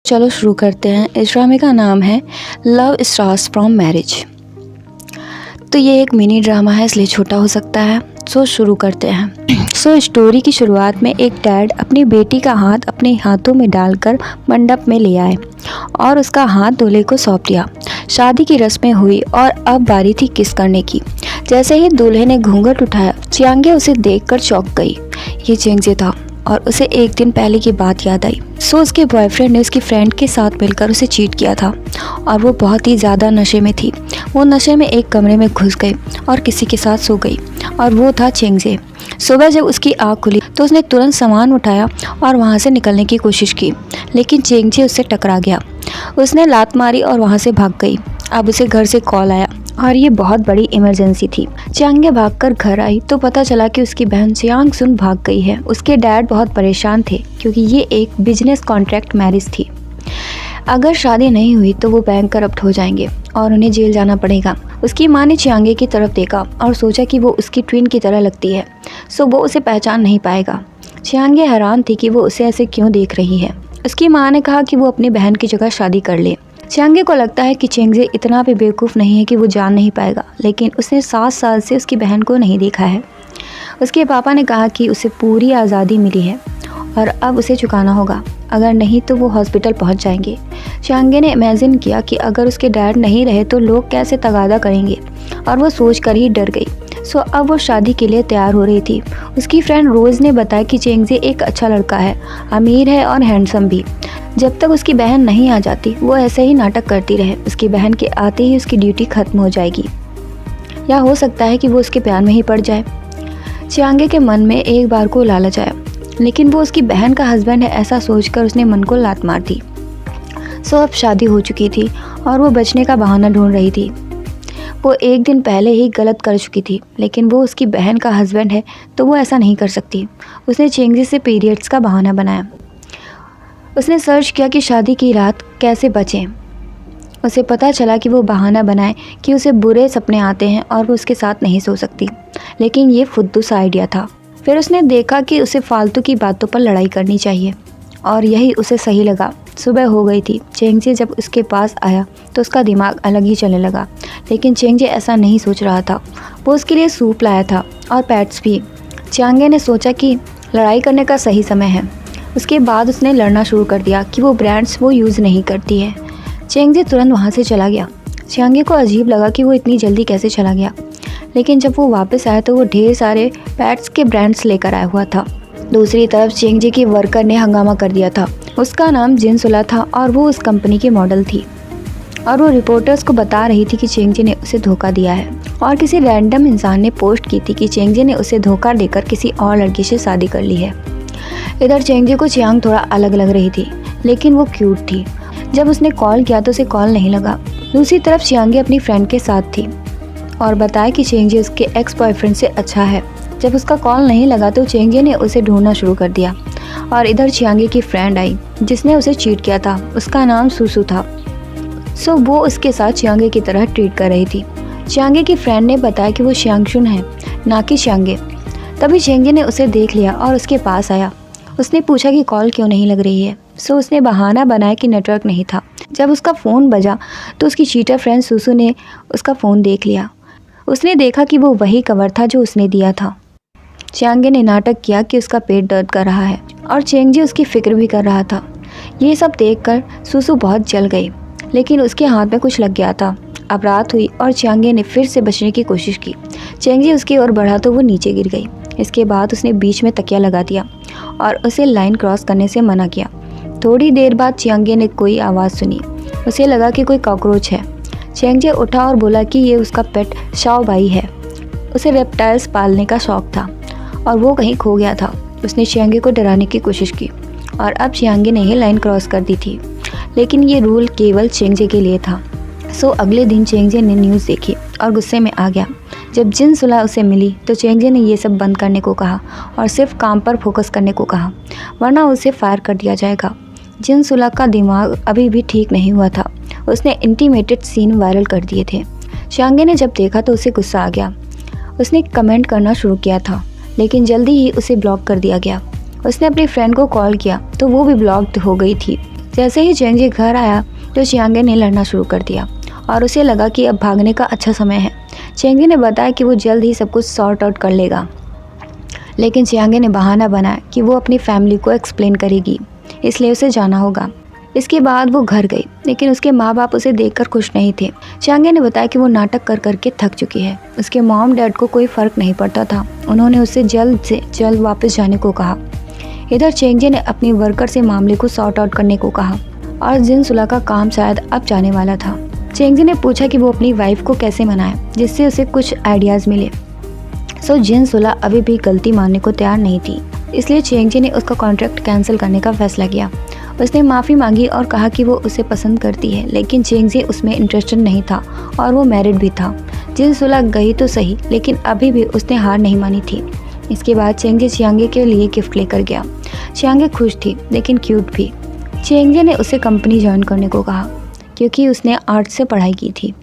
चलो शुरू करते हैं। इस ड्रामे का नाम है लव स्टार्स फ्रॉम मैरिज। तो ये एक मिनी ड्रामा है, इसलिए छोटा हो सकता है। सो शुरू करते हैं। स्टोरी की शुरुआत में एक डैड अपनी बेटी का हाथ अपने हाथों में डालकर मंडप में ले आए और उसका हाथ दूल्हे को सौंप दिया। शादी की रस्में हुई और अब बारी थी किस करने की। जैसे ही दूल्हे ने घूंघट उठाया, चियांगे उसे देखकर चौंक गई। ये चेंगजे था और उसे एक दिन पहले की बात याद आई। उसके बॉयफ्रेंड ने उसकी फ्रेंड के साथ मिलकर उसे चीट किया था और वो बहुत ही ज़्यादा नशे में थी। वो नशे में एक कमरे में घुस गई और किसी के साथ सो गई और वो था चेंगजे। सुबह जब उसकी आँख खुली तो उसने तुरंत सामान उठाया और वहाँ से निकलने की कोशिश की, लेकिन चेंगजे उससे टकरा गया। उसने लात मारी और वहाँ से भाग गई। अब उसे घर से कॉल आया और ये बहुत बड़ी इमरजेंसी थी। चियांगे भागकर घर आई तो पता चला कि उसकी बहन चियांग सुन भाग गई है। उसके डैड बहुत परेशान थे क्योंकि ये एक बिजनेस कॉन्ट्रैक्ट मैरिज थी। अगर शादी नहीं हुई तो वो बैंक करप्ट हो जाएंगे और उन्हें जेल जाना पड़ेगा। उसकी माँ ने चियांगे की तरफ देखा और सोचा कि वो उसकी ट्विन की तरह लगती है, सो वो उसे पहचान नहीं पाएगा। चियांगे हैरान थी कि वो उसे ऐसे क्यों देख रही है। उसकी माँ ने कहा कि वो अपनी बहन की जगह शादी कर ले। चियांगे को लगता है कि चेंगजे इतना भी बेवकूफ़ नहीं है कि वो जान नहीं पाएगा, लेकिन उसने 7 साल से उसकी बहन को नहीं देखा है। उसके पापा ने कहा कि उसे पूरी आज़ादी मिली है और अब उसे चुकाना होगा, अगर नहीं तो वो हॉस्पिटल पहुंच जाएंगे। चियांगे ने इमेजिन किया कि अगर उसके डैड नहीं रहे तो लोग कैसे तगादा करेंगे और वो सोच कर ही डर गई। अब वो शादी के लिए तैयार हो रही थी। उसकी फ्रेंड रोज़ ने बताया कि चेंगजे एक अच्छा लड़का है, अमीर है और हैंडसम भी। जब तक उसकी बहन नहीं आ जाती वो ऐसे ही नाटक करती रहे। उसकी बहन के आते ही उसकी ड्यूटी खत्म हो जाएगी, या हो सकता है कि वो उसके प्यार में ही पड़ जाए। चियांगे के मन में एक बार को लालच आया, लेकिन वो उसकी बहन का हस्बैंड है ऐसा सोचकर उसने मन को लात मार दी। अब शादी हो चुकी थी और वो बचने का बहाना ढूंढ रही थी। वो एक दिन पहले ही गलत कर चुकी थी, लेकिन वो उसकी बहन का हस्बैंड है तो वो ऐसा नहीं कर सकती। उसने चेंगजे से पीरियड्स का बहाना बनाया। उसने सर्च किया कि शादी की रात कैसे बचें। उसे पता चला कि वो बहाना बनाए कि उसे बुरे सपने आते हैं और वो उसके साथ नहीं सो सकती, लेकिन ये फुद्दू सा आइडिया था। फिर उसने देखा कि उसे फालतू की बातों पर लड़ाई करनी चाहिए और यही उसे सही लगा। सुबह हो गई थी। चेंगजे जब उसके पास आया तो उसका दिमाग अलग ही चलने लगा, लेकिन चेंगजे ऐसा नहीं सोच रहा था। वो उसके लिए सूप लाया था और पैट्स भी। चियांगे ने सोचा कि लड़ाई करने का सही समय है। उसके बाद उसने लड़ना शुरू कर दिया कि वो ब्रांड्स वो यूज़ नहीं करती है। चेंगजे तुरंत वहाँ से चला गया। चियांगे को अजीब लगा कि वो इतनी जल्दी कैसे चला गया, लेकिन जब वो वापस आया तो वो ढेर सारे पैट्स के ब्रांड्स लेकर आया हुआ था। दूसरी तरफ चेंगजे की वर्कर ने हंगामा कर दिया था। उसका नाम जिनसुला था और वो उस कंपनी की मॉडल थी और वो रिपोर्टर्स को बता रही थी कि चेंगजे ने उसे धोखा दिया है। और किसी रैंडम इंसान ने पोस्ट की थी कि चेंगजे ने उसे धोखा देकर किसी और लड़की से शादी कर ली है। इधर चेंगजे को चियांग थोड़ा अलग लग रही थी, लेकिन वो क्यूट थी। जब उसने कॉल किया तो उसे कॉल नहीं लगा। दूसरी तरफ चियांगे अपनी फ्रेंड के साथ थी और बताया कि चेंगजे उसके एक्स बॉयफ्रेंड से अच्छा है। जब उसका कॉल नहीं लगा तो चेंगजे ने उसे ढूंढना शुरू कर दिया और इधर चियांगे की फ्रेंड आई जिसने उसे चीट किया था। उसका नाम सुसु था। वो उसके साथ चियांगे की तरह ट्रीट कर रही थी। चियांगे की फ्रेंड ने बताया कि वो शियांगशुन है, ना कि चियांगे। तभी चेंगजे ने उसे देख लिया और उसके पास आया। उसने पूछा कि कॉल क्यों नहीं लग रही है। उसने बहाना बनाया कि नेटवर्क नहीं था। जब उसका फ़ोन बजा तो उसकी चीटर फ्रेंड सुसु ने उसका फ़ोन देख लिया। उसने देखा कि वो वही कवर था जो उसने दिया था। चियांगे ने नाटक किया कि उसका पेट दर्द कर रहा है और चेंगजे उसकी फिक्र भी कर रहा था। ये सब देखकर सुसु बहुत जल गई, लेकिन उसके हाथ में कुछ लग गया था। अब रात हुई और चियांगे ने फिर से बचने की कोशिश की। चेंगजे उसकी ओर बढ़ा तो वो नीचे गिर गई। इसके बाद उसने बीच में तकिया लगा दिया और उसे लाइन क्रॉस करने से मना किया। थोड़ी देर बाद चियांगे ने कोई आवाज़ सुनी। उसे लगा कि कोई कॉकरोच है। चेंगजे उठा और बोला कि ये उसका पेट शाओ बाई है। उसे रेप्टाइल्स पालने का शौक था और वो कहीं खो गया था। उसने चियांगे को डराने की कोशिश की और अब चियांगे ने ही लाइन क्रॉस कर दी थी, लेकिन ये रूल केवल चेंगजे के लिए था। अगले दिन चेंगजे ने न्यूज़ देखी और गुस्से में आ गया। जब जिनसुला उसे मिली तो चेंगजे ने ये सब बंद करने को कहा और सिर्फ काम पर फोकस करने को कहा, वरना उसे फायर कर दिया जाएगा। जिनसुला का दिमाग अभी भी ठीक नहीं हुआ था। उसने इंटीमेटेड सीन वायरल कर दिए थे। चियांगे ने जब देखा तो उसे गुस्सा आ गया। उसने कमेंट करना शुरू किया था, लेकिन जल्दी ही उसे ब्लॉक कर दिया गया। उसने अपनी फ्रेंड को कॉल किया तो वो भी ब्लॉक्ड हो गई थी। जैसे ही चेंगजी घर आया तो चियांगे ने लड़ना शुरू कर दिया और उसे लगा कि अब भागने का अच्छा समय है। चेंगजी ने बताया कि वो जल्द ही सब कुछ सॉर्ट आउट कर लेगा, लेकिन चियांगे ने बहाना बनाया कि वो अपनी फैमिली को एक्सप्लेन करेगी, इसलिए उसे जाना होगा। इसके बाद वो घर गई, लेकिन उसके माँ बाप उसे देखकर खुश नहीं थे। चियांगे ने बताया कि वो नाटक कर करके थक चुकी है। उसके मॉम डैड को कोई फ़र्क नहीं पड़ता था। उन्होंने उससे जल्द से जल्द वापस जाने को कहा। इधर चेंगजे ने अपनी वर्कर से मामले को सॉर्ट आउट करने को कहा और जिनसुला का काम शायद अब जाने वाला था। चेंगजे ने पूछा कि वो अपनी वाइफ को कैसे मनाए जिससे उसे कुछ आइडियाज़ मिले। सो जिनसुला अभी भी गलती मानने को तैयार नहीं थी, इसलिए चेंगजे ने उसका कॉन्ट्रैक्ट कैंसिल करने का फैसला किया। उसने माफ़ी मांगी और कहा कि वो उसे पसंद करती है, लेकिन चेंगजे उसमें इंटरेस्टेड नहीं था और वो मैरिड भी था। जिनसुला गई तो सही, लेकिन अभी भी उसने हार नहीं मानी थी। इसके बाद चेंगजे चियांगे के लिए गिफ्ट लेकर गया। चियांगे खुश थी, लेकिन क्यूट भी। चेंगजे ने उसे कंपनी ज्वाइन करने को कहा क्योंकि उसने आर्ट से पढ़ाई की थी,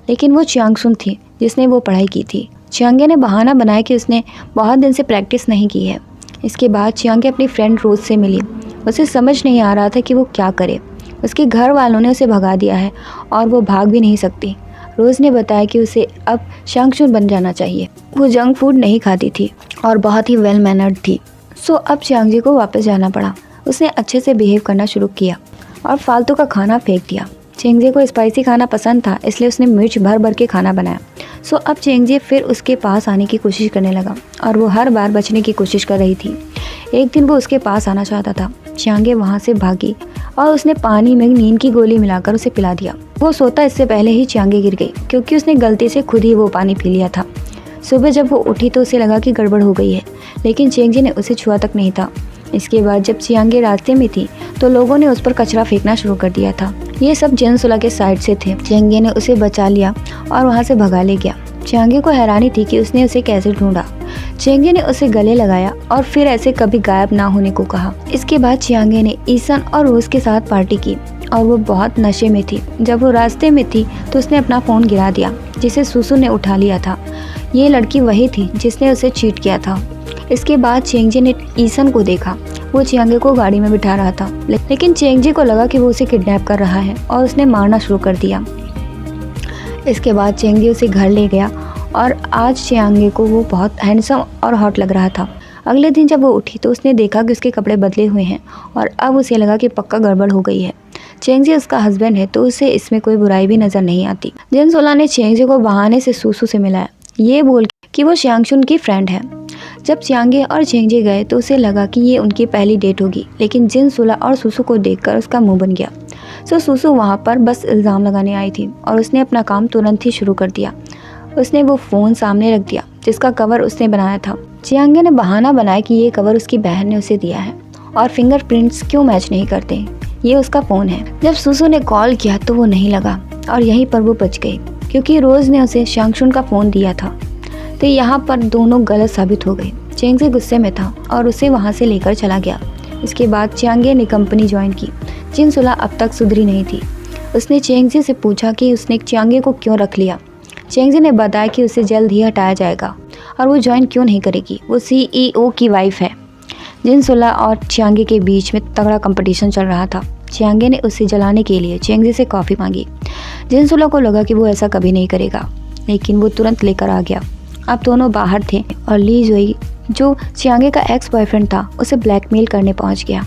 लेकिन वो चियांगसुन थी जिसने वो पढ़ाई की थी। चियांगे ने बहाना बनाया कि उसने बहुत दिन से प्रैक्टिस नहीं की है। इसके बाद चियांगे अपनी फ्रेंड रोज से मिली। उसे समझ नहीं आ रहा था कि वो क्या करे। उसके घर वालों ने उसे भगा दिया है और वो भाग भी नहीं सकती। रोज़ ने बताया कि उसे अब शांगशुन बन जाना चाहिए। वो जंक फूड नहीं खाती थी और बहुत ही वेल मैनर्ड थी। सो अब चियांगे को वापस जाना पड़ा। उसने अच्छे से बिहेव करना शुरू किया और फालतू का खाना फेंक दिया। चेंगजे को स्पाइसी खाना पसंद था, इसलिए उसने मिर्च भर भर के खाना बनाया। सो अब चेंगजे फिर उसके पास आने की कोशिश करने लगा और वो हर बार बचने की कोशिश कर रही थी। एक दिन वो उसके पास आना चाहता था। चियांगे वहाँ से भागी और उसने पानी में नींद की गोली मिलाकर उसे पिला दिया। वो सोता इससे पहले ही चियांगे गिर गई क्योंकि उसने गलती से खुद ही वो पानी पी लिया था। सुबह जब वो उठी तो उसे लगा कि गड़बड़ हो गई है, लेकिन चेंगजे ने उसे छुआ तक नहीं था। इसके बाद जब चियांगे रास्ते में थी तो लोगों ने उस पर कचरा फेंकना शुरू कर दिया था। ये सब जिनसुला के साइड से थे। चियांगे ने उसे बचा लिया और वहाँ से भगा ले गया। चियांगे को हैरानी थी कि उसने उसे कैसे ढूंढा। चियांगे ने उसे गले लगाया और फिर ऐसे कभी गायब ना होने को कहा। इसके बाद चियांगे ने ईसन और रोज के साथ पार्टी की और वो बहुत नशे में थी। जब वो रास्ते में थी तो उसने अपना फ़ोन गिरा दिया, जिसे सुसु ने उठा लिया था। ये लड़की वही थी जिसने उसे चीट किया था। इसके बाद चेंगजे ने ईसन को देखा। वो चियांगे को गाड़ी में बिठा रहा था, लेकिन चेंगजे को लगा कि वो उसे किडनैप कर रहा है और उसने मारना शुरू कर दिया। इसके बाद चेंगजे उसे घर ले गया और आज चियांगे को वो बहुत हैंडसम और हॉट लग रहा था। अगले दिन जब वो उठी तो उसने देखा कि उसके कपड़े बदले हुए हैं और अब उसे लगा कि पक्का गड़बड़ हो गई है। चेंगजे उसका हस्बैंड है तो उसे इसमें कोई बुराई भी नज़र नहीं आती। जिनसुला ने चेंगजे को बहाने से सुसु से मिलाया, ये बोल कि वो शांगशुन की फ्रेंड है। जब चियांगे और चेंगजे गए तो उसे लगा कि ये उनकी पहली डेट होगी, लेकिन जिनसुला और सुसु को देखकर उसका मुंह बन गया। सो सुसु वहाँ पर बस इल्ज़ाम लगाने आई थी और उसने अपना काम तुरंत ही शुरू कर दिया। उसने वो फ़ोन सामने रख दिया जिसका कवर उसने बनाया था। चियांगे ने बहाना बनाया कि ये कवर उसकी बहन ने उसे दिया है और फिंगरप्रिंट्स क्यों मैच नहीं करते, ये उसका फ़ोन है। जब सुसु ने कॉल किया तो वो नहीं लगा और यहीं पर वो बच गई क्योंकि रोज़ ने उसे शांगशुन का फ़ोन दिया था। तो यहाँ पर दोनों गलत साबित हो गए। चेंगजे गुस्से में था और उसे वहाँ से लेकर चला गया। इसके बाद चियांगे ने कंपनी ज्वाइन की। जिनसुला अब तक सुधरी नहीं थी। उसने चेंगजे से पूछा कि उसने चियांगे को क्यों रख लिया। चेंगजे ने बताया कि उसे जल्द ही हटाया जाएगा और वो ज्वाइन क्यों नहीं करेगी, वो CEO की वाइफ है। जिनसुला और चियांगे के बीच में तगड़ा कंपटीशन चल रहा था। चियांगे ने उसे जलाने के लिए चेंगजे से कॉफ़ी मांगी। जिनसुला को लगा कि वो ऐसा कभी नहीं करेगा, लेकिन वो तुरंत लेकर आ गया। अब दोनों बाहर थे और ली जोई, जो चियांगे का एक्स बॉयफ्रेंड था, उसे ब्लैकमेल करने पहुंच गया।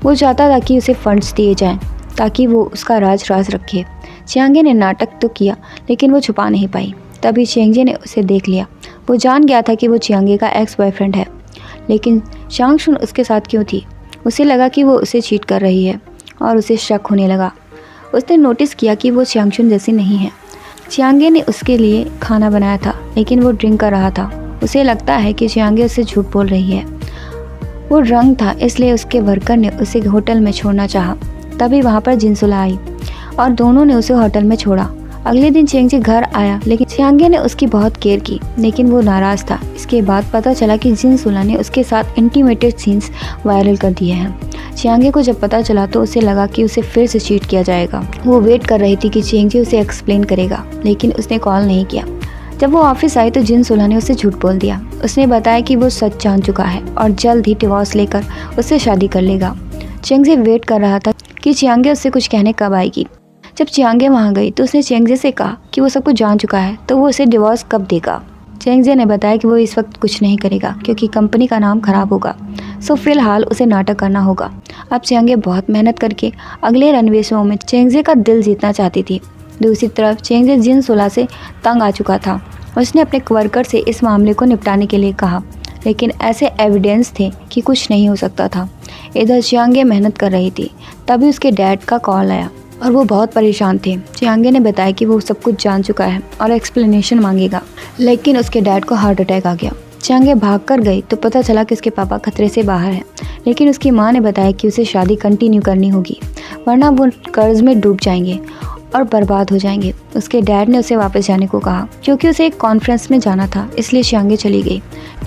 वो चाहता था कि उसे फंड्स दिए जाएं ताकि वो उसका राज रखे। चियांगे ने नाटक तो किया, लेकिन वो छुपा नहीं पाई। तभी चेंगजे ने उसे देख लिया। वो जान गया था कि वो चियांगे का एक्स बॉयफ्रेंड है, लेकिन शांगशुन उसके साथ क्यों थी। उसे लगा कि वो उसे चीट कर रही है और उसे शक होने लगा। उसने नोटिस किया कि वो शांगशुन जैसी नहीं है। चियांगे ने उसके लिए खाना बनाया था, लेकिन वो ड्रिंक कर रहा था। उसे लगता है कि चियांगे उससे झूठ बोल रही है। वो रंग था, इसलिए उसके वर्कर ने उसे होटल में छोड़ना चाहा। तभी वहाँ पर जिनसुला आई और दोनों ने उसे होटल में छोड़ा। अगले दिन चेंगजे घर आया, लेकिन चियांगे ने उसकी बहुत केयर की, लेकिन वो नाराज़ था। इसके बाद पता चला कि जिनसुला ने उसके साथ इंटीमेटेड सीन्स वायरल कर दिए हैं। चियांगे को जब पता चला तो उसे लगा कि उसे फिर से चीट किया जाएगा। वो वेट कर रही थी कि चेंगजे उसे एक्सप्लेन करेगा, लेकिन उसने कॉल नहीं किया। जब वो ऑफिस आई तो जिनसुला ने उसे झूठ बोल दिया। उसने बताया कि वो सच जान चुका है और जल्द ही डिवोर्स लेकर उससे शादी कर लेगा। चेंगजे वेट कर रहा था कि चियांगे उससे कुछ कहने कब आएगी। जब चियांगे वहाँ गई तो उसने चेंगजे से कहा कि वो सब कुछ जान चुका है तो वो उसे डिवोर्स कब देगा। चेंगजे ने बताया कि वो इस वक्त कुछ नहीं करेगा क्योंकि कंपनी का नाम खराब होगा, सो फिलहाल उसे नाटक करना होगा। अब चियांगे बहुत मेहनत करके अगले रनवे शो में चेंगजे का दिल जीतना चाहती थी। दूसरी तरफ चेंगजे जिन सुला से तंग आ चुका था। उसने अपने वर्कर से इस मामले को निपटाने के लिए कहा, लेकिन ऐसे एविडेंस थे कि कुछ नहीं हो सकता था। इधर चियांगे मेहनत कर रही थी, तभी उसके डैड का कॉल आया और वो बहुत परेशान थे। चियांगे ने बताया कि वो सब कुछ जान चुका है और एक्सप्लेनेशन मांगेगा, लेकिन उसके डैड को हार्ट अटैक आ गया। चियांगे भाग कर गई तो पता चला कि उसके पापा खतरे से बाहर हैं, लेकिन उसकी माँ ने बताया कि उसे शादी कंटिन्यू करनी होगी वरना वो कर्ज में डूब जाएंगे और बर्बाद हो जाएंगे। उसके डैड ने उसे वापस जाने को कहा क्योंकि उसे एक कॉन्फ्रेंस में जाना था, इसलिए चियांगे चली गई।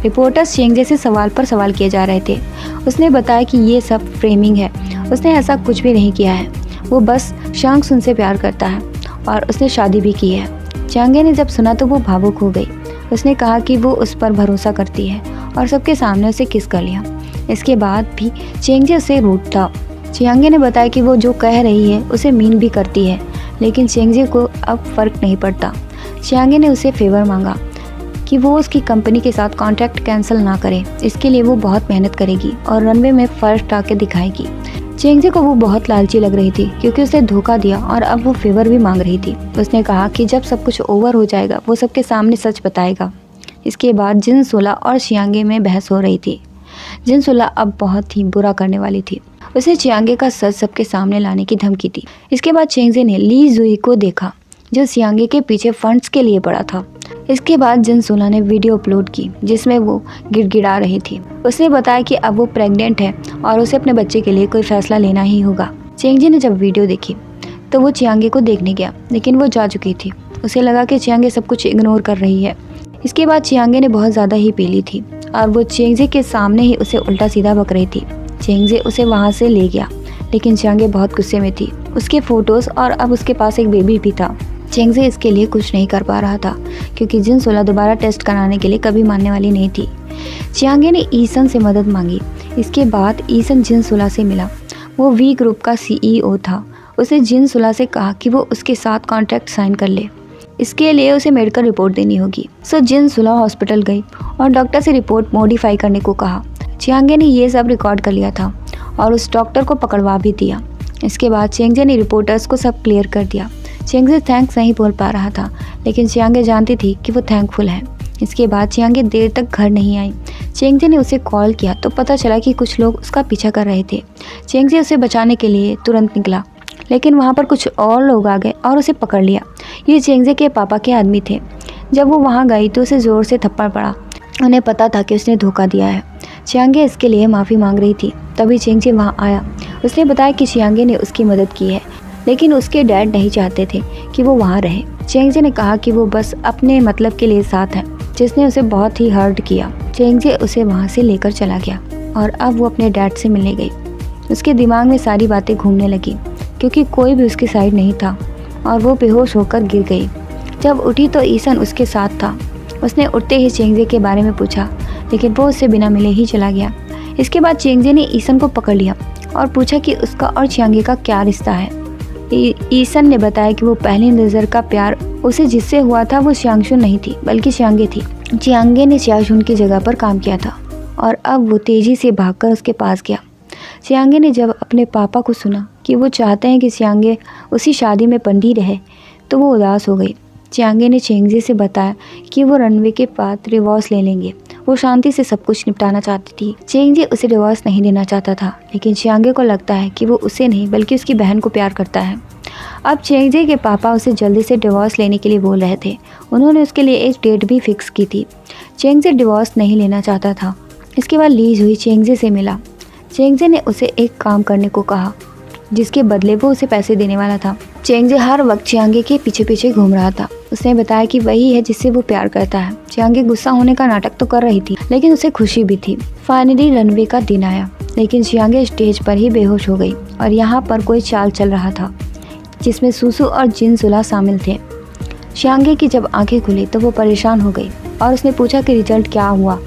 रिपोर्टर्स चेंगजे से सवाल पर सवाल किए जा रहे थे। उसने बताया कि ये सब फ्रेमिंग है, उसने ऐसा कुछ भी नहीं किया है, वो बस शांग सुन से प्यार करता है और उसने शादी भी की है। चियांगे ने जब सुना तो वो भावुक हो गई। उसने कहा कि वो उस पर भरोसा करती है और सबके सामने उसे किस कर लिया। इसके बाद भी चेंगजे उसे रूठ था। चियांगे ने बताया कि वो जो कह रही है उसे मीन भी करती है, लेकिन चेंगजे को अब फर्क नहीं पड़ता। चियांगे ने उसे फेवर मांगा कि वो उसकी कंपनी के साथ कॉन्ट्रैक्ट कैंसिल ना करे। इसके लिए वो बहुत मेहनत करेगी और रनवे में फर्स्ट आके दिखाएगी। चेंगजे को वो बहुत लालची लग रही थी क्योंकि उसे धोखा दिया और अब वो फेवर भी मांग रही थी। उसने कहा कि जब सब कुछ ओवर हो जाएगा वो सबके सामने सच बताएगा। इसके बाद जिन सुला और चियांगे में बहस हो रही थी। जिन सुला अब बहुत ही बुरा करने वाली थी। उसे चियांगे का सच सबके सामने लाने की धमकी दी। इसके बाद चेंगजे ने ली जुई को देखा जो चियांगे के पीछे फंड्स के लिए पड़ा था। इसके बाद जिन सुला ने वीडियो अपलोड की जिसमें वो गिड़गिड़ा रही थी। उसने बताया कि अब वो प्रेग्नेंट है और उसे अपने बच्चे के लिए कोई फैसला लेना ही होगा। चेंगजे ने जब वीडियो देखी तो वो चियांगे को देखने गया, लेकिन वो जा चुकी थी। उसे लगा कि चियांगे सब कुछ इग्नोर कर रही है। इसके बाद चियांगे ने बहुत ज़्यादा ही पी ली थी और वो चेंगजे के सामने ही उसे उल्टा सीधा बक रही थी। चेंगजे उसे वहाँ से ले गया, लेकिन चियांगे बहुत गुस्से में थी। उसके फोटोज़ और अब उसके पास एक बेबी भी था। चेंगजे इसके लिए कुछ नहीं कर पा रहा था क्योंकि जिन सुला दोबारा टेस्ट कराने के लिए कभी मानने वाली नहीं थी। चियांगे ने ईसन से मदद मांगी। इसके बाद ईसन जिन सुला से मिला। वो वी ग्रुप का CEO था। उसे जिन सुला से कहा कि वो उसके साथ कॉन्ट्रैक्ट साइन कर ले। इसके लिए उसे मेडिकल रिपोर्ट देनी होगी। सो जिन सुला हॉस्पिटल गई और डॉक्टर से रिपोर्ट मॉडिफाई करने को कहा। चियांगे ने ये सब रिकॉर्ड कर लिया था और उस डॉक्टर को पकड़वा भी दिया। इसके बाद चेंगजे ने रिपोर्टर्स को सब क्लियर कर दिया। चेंगजे थैंक्स नहीं बोल पा रहा था, लेकिन चियांगे जानती थी कि वो थैंकफुल है। इसके बाद चियांगे देर तक घर नहीं आई। चेंगजे ने उसे कॉल किया तो पता चला कि कुछ लोग उसका पीछा कर रहे थे। चेंगजे उसे बचाने के लिए तुरंत निकला, लेकिन वहाँ पर कुछ और लोग आ गए और उसे पकड़ लिया। ये चेंगजे के पापा के आदमी थे। जब वो वहाँ गई तो उसे ज़ोर से थप्पड़ पड़ा। उन्हें पता था कि उसने धोखा दिया है। चियांगे इसके लिए माफ़ी मांग रही थी, तभी चेंगजे वहाँ आया। उसने बताया कि चियांगे ने उसकी मदद की है, लेकिन उसके डैड नहीं चाहते थे कि वो वहाँ रहे। चेंगजे ने कहा कि वो बस अपने मतलब के लिए साथ है, जिसने उसे बहुत ही हर्ट किया। चेंगजे उसे वहाँ से लेकर चला गया और अब वो अपने डैड से मिलने गई। उसके दिमाग में सारी बातें घूमने लगी क्योंकि कोई भी उसकी साइड नहीं था और वो बेहोश होकर गिर गई। जब उठी तो ईसन उसके साथ था। उसने उठते ही चेंगजे के बारे में पूछा, लेकिन वो उससे बिना मिले ही चला गया। इसके बाद चेंगजे ने ईसन को पकड़ लिया और पूछा कि उसका और चियांगे का क्या रिश्ता है। ईसन ने बताया कि वो पहली नज़र का प्यार उसे जिससे हुआ था वो चियांगशुन नहीं थी बल्कि चियांगे थी। चियांगे ने चियांगशुन की जगह पर काम किया था और अब वो तेज़ी से भागकर उसके पास गया। चियांगे ने जब अपने पापा को सुना कि वो चाहते हैं कि चियांगे उसी शादी में बंधी रहे तो वो उदास हो गई। चियांगे ने चेंगजे से बताया कि वो रनवे के बाद डिवोर्स ले लेंगे। वो शांति से सब कुछ निपटाना चाहती थी। चेंगजे उसे डिवोर्स नहीं देना चाहता था, लेकिन चियांगे को लगता है कि वो उसे नहीं बल्कि उसकी बहन को प्यार करता है। अब चेंगजे के पापा उसे जल्दी से डिवोर्स लेने के लिए बोल रहे थे। उन्होंने उसके लिए एक डेट भी फिक्स की थी। चेंगजे डिवोर्स नहीं लेना चाहता था। इसके बाद ली जुई चेंगजे से मिला। चेंगजे ने उसे एक काम करने को कहा जिसके बदले वो उसे पैसे देने वाला था। चेंगजे हर वक्त चियांगे के पीछे पीछे घूम रहा था। उसने बताया कि वही है जिससे वो प्यार करता है। चियांगे गुस्सा होने का नाटक तो कर रही थी, लेकिन उसे खुशी भी थी। फाइनली रनवे का दिन आया, लेकिन चियांगे स्टेज पर ही बेहोश हो गई और यहाँ पर कोई चाल चल रहा था जिसमें सुसु और जिन सुला शामिल थे। चियांगे की जब आंखें खुली तो वो परेशान हो गई और उसने पूछा कि रिजल्ट क्या हुआ।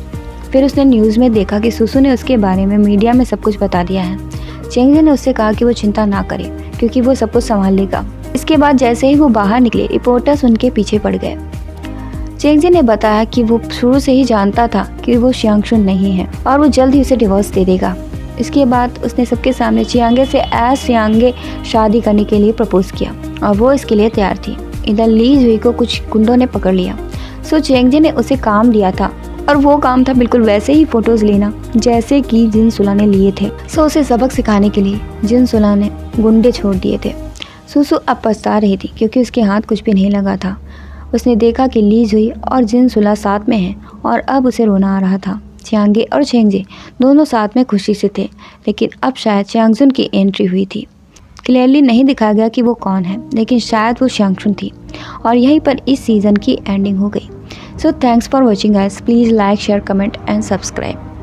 फिर उसने न्यूज़ में देखा कि सुसु ने उसके बारे में मीडिया में सब कुछ बता दिया है। चेंगजे ने उससे कहा कि वो चिंता ना करे क्योंकि वो सब कुछ संभाल लेगा। इसके बाद जैसे ही वो बाहर निकले, रिपोर्टर्स उनके पीछे पड़ गए। चेंगजे ने बताया कि वो शुरू से ही जानता था कि वो शियांगशुन नहीं है और वो जल्द ही उसे डिवोर्स दे देगा। इसके बाद उसने सबके सामने चियांगे से एज चियांगे शादी करने के लिए प्रपोज किया और वो इसके लिए तैयार थी। इधर ली जुई को कुछ गुंडों ने पकड़ लिया। सो चेंगजे ने उसे काम दिया था और वो काम था बिल्कुल वैसे ही फोटोज लेना जैसे कि जिन सुला ने लिए थे। सो उसे सबक सिखाने के लिए जिन सुला ने गुंडे छोड़ दिए थे। सुसु अब पछता रही थी क्योंकि उसके हाथ कुछ भी नहीं लगा था। उसने देखा कि ली जुई और जिन सुला साथ में हैं और अब उसे रोना आ रहा था। चियांगे और चेंगजे दोनों साथ में खुशी से थे, लेकिन अब शायद चियांगजुन की एंट्री हुई थी। क्लियरली नहीं दिखाया गया कि वो कौन है, लेकिन शायद वो चियांगशुन थी और यहीं पर इस सीज़न की एंडिंग हो गई। So thanks for watching guys. Please like, share, comment and subscribe.